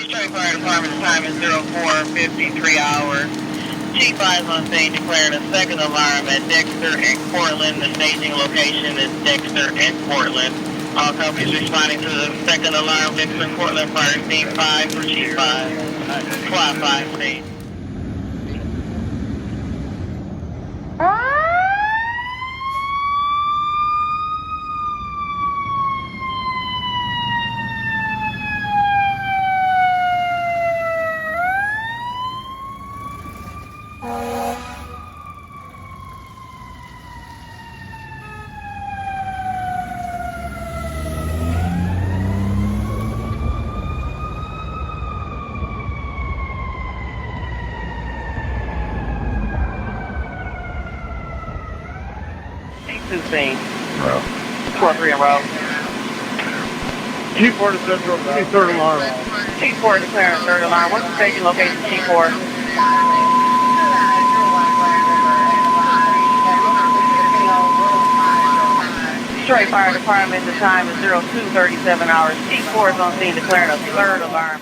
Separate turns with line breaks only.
Detroit Fire Department, the time is 04:53 hours. Chief 5 on scene declaring a second alarm at Dexter and Portland. The staging location is Dexter and Portland. All companies responding to the second alarm, Dexter and Portland, fire scene 5 for Chief 5. Squad 5 scene. Two scene.
Row.
4-3 and row.
Chief 4 to Central, third alarm.
Chief 4 declaring third alarm. What's the staging location, Chief 4? Detroit Fire Department, the time is 02:37 hours. Chief 4 is on scene declaring a third alarm.